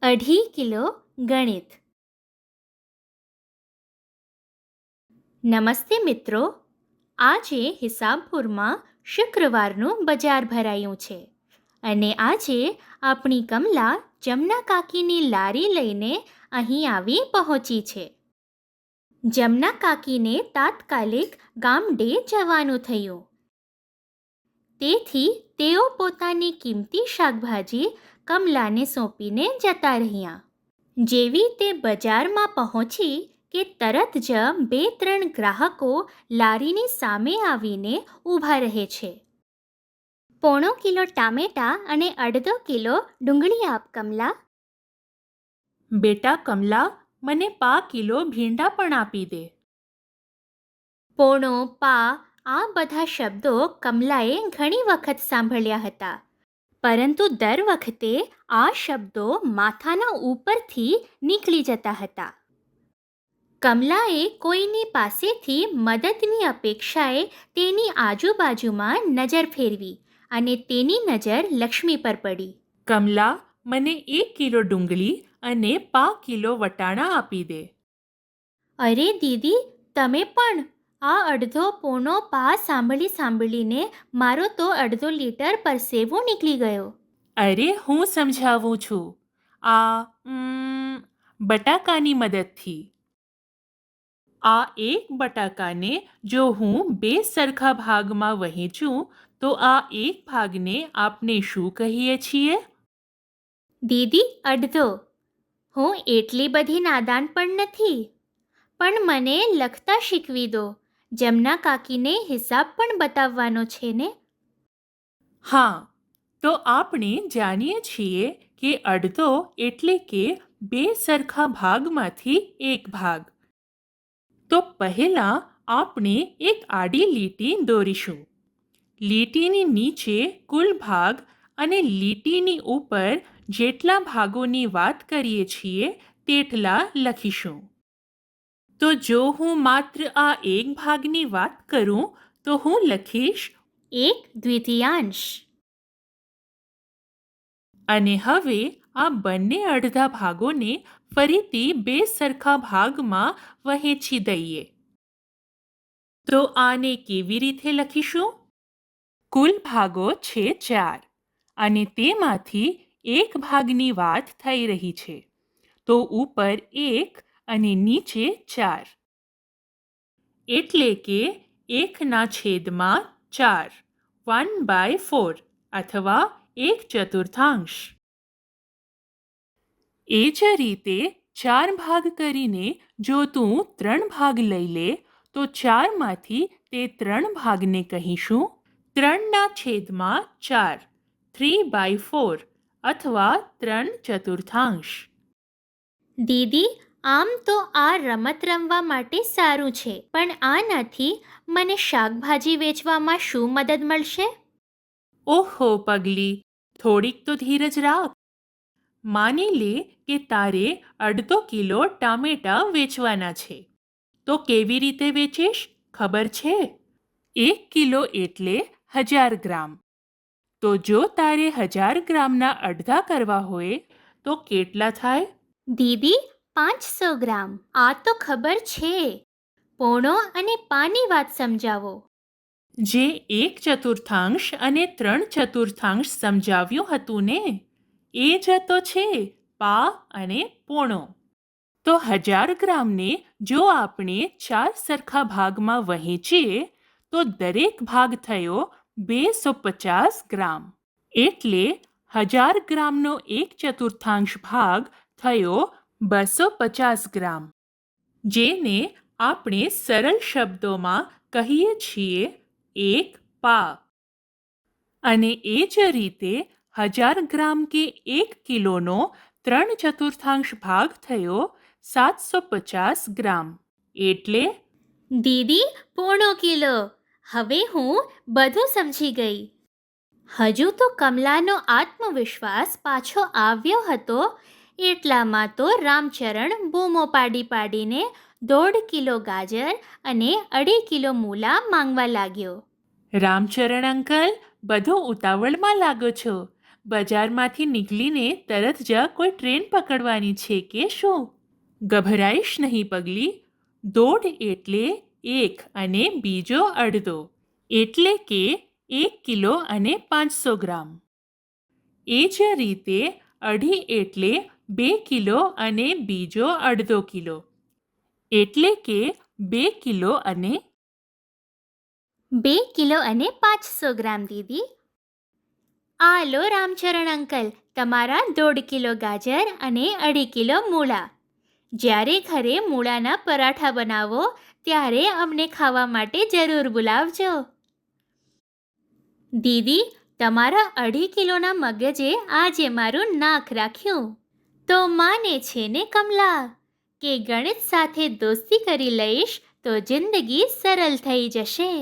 2.5 kilo ગણિત. નમસ્તે મિત્રો, આજે હિસાબપુરમાં શુક્રવારનું બજાર ભરાયું છે અને આજે આપણી કમલા જમના કાકીની લારી લઈને અહીં આવી પહોંચી છે. જમના કાકીને તાત્કાલિક ગામડે જવાનું થયું, તેથી તેઓ પોતાની કિંમતી શાકભાજી કમલાને સોંપીને જતા રહ્યા. જેવી તે બજારમાં પહોંચી કે તરત જ 2-3 ગ્રાહકો લારીની સામે આવીને ઊભા રહે છે. 1/4 કિલો ટામેટા અને 1/2 કિલો ડુંગળી આપ કમલા. બેટા કમલા, મને 1/4 કિલો ભીંડા પણ આપી દે. પોણો, પા આ બધા શબ્દો કમલાએ ઘણી વખત સાંભળ્યા હતા, પરંતુ દર વખતે આ શબ્દો માથાના ઉપરથી નીકળી જતા હતા. કમલાએ કોઈની પાસેથી મદદની અપેક્ષાએ તેની આજુબાજુમાં નજર ફેરવી અને તેની નજર લક્ષ્મી પર પડી. કમલા, મને 1 કિલો ડુંગળી અને 1/4 કિલો વટાણા આપી દે. અરે દીદી, તમે પણ! આ અડધો પોણો પા સાંભળીને મારો તો 1/2 લીટર પરસેવો નીકળી ગયો. અરે, હું સમજાવું છું. બટાકાની મદદથી. આ એક બટાકાને જો હું 2 સરખા ભાગમાં વહેંચું તો આ એક ભાગને આપણે શું કહીએ છીએ? દીદી, અડધો. હું એટલી બધી નાદાન પણ નથી. પણ મને લખતા શીખવી દો. જમના કાકીને હિસાબ પણ બતાવવાનો છે ને? હા, તો આપણે જાણીએ છીએ કે અડધો એટલે કે 2 સરખા ભાગમાંથી એક ભાગ. તો પહેલાં આપણે એક આડી લીટી દોરીશું. લીટીની નીચે કુલ ભાગ અને લીટીની ઉપર જેટલા ભાગોની વાત કરીએ છીએ તેટલા લખીશું. તો જો હું માત્ર આ એક ભાગની વાત કરું તો હું લખીશ 1/2. અને હવે આ બંને અડધા ભાગોને ફરીથી 2 સરખા ભાગમાં વહેંચી દઈએ. તો આને કેવી રીતે લખીશું? કુલ ભાગો છે 4 અને તેમાંથી એક ભાગની વાત થઈ રહી છે. તો ઉપર 1 અને નીચે 4. એટલે કે 1/4, 1/4 અથવા 1/4. એ જ રીતે 4 ભાગ કરીને જો તું 3 ભાગ લઈ લે તો 4માંથી તે 3 ભાગને કહીશું 3/4, 3/4 અથવા 3/4. દીદી, આમ તો આ રમત રમવા માટે સારું છે, પણ આનાથી મને શાકભાજી વેચવામાં શું મદદ મળશે? ઓહો પગલી, થોડીક તો ધીરજ રાખ. માની લે કે તારે 1/2 કિલો ટામેટા વેચવાના છે. તો કેવી રીતે વેચીશ ખબર છે? 1 કિલો એટલે 1000 ગ્રામ. તો જો તારે 1000 ગ્રામના અડધા કરવા હોય તો કેટલા થાય? દીદી, 500 ગ્રામ. આ તો ખબર છે. પોણો અને પાની વાત સમજાવો. જે 1/4 અને 3/4 સમજાવ્યું હતું ને, એ જ તો છે પા અને પોણો. તો 1000 ગ્રામને જો આપણે 4 સરખા ભાગમાં વહેંચીએ તો દરેક ભાગ થયો 250 ગ્રામ. એટલે 1000 ગ્રામનો 1/4 ભાગ થયો 250 ગ્રામ. જેને આપણે સરળ શબ્દોમાં કહીએ છીએ 1 પા. અને એ જ રીતે 1000 ગ્રામ કે 1 કિલોનો 3/4 ભાગ થયો 750 ગ્રામ. એટલે દીદી, પોણો કિલો. હવે હું બધું સમજી ગઈ. હજુ તો કમલાનો આત્મવિશ્વાસ પાછો આવ્યો હતો એટલામાં તો રામચરણ બૂમો પાડીને 1/2 કિલો ગાજર અને 2.5 કિલો મૂલા માંગવા લાગ્યો. રામચરણ અંકલ, બધો ઉતાવળમાં લાગો છો. બજારમાંથી નીકળીને તરત જ કોઈ ટ્રેન પકડવાની છે કે શું? ગભરાઈશ નહીં પગલી. દોઢ એટલે 1 અને બીજો અડધો, એટલે કે 1 કિલો અને 500 ગ્રામ. એ જ રીતે અઢી એટલે 2 કિલો અને બીજો અડધો કિલો, એટલે કે 2 કિલો અને 2 કિલો અને 500 ગ્રામ દીદી. આ લો રામચરણ અંકલ, તમારા 1.5 કિલો ગાજર અને 2.5 કિલો મૂળા. જ્યારે ઘરે મૂળાના પરાઠા બનાવો ત્યારે અમને ખાવા માટે જરૂર બોલાવજો. દીદી, તમારા 2.5 કિલોના મગજે આજે મારું નાક રાખ્યું. તો માને છે ને કમલા કે ગણિત સાથે દોસ્તી કરી લઈશ તો જિંદગી સરળ થઈ જશે.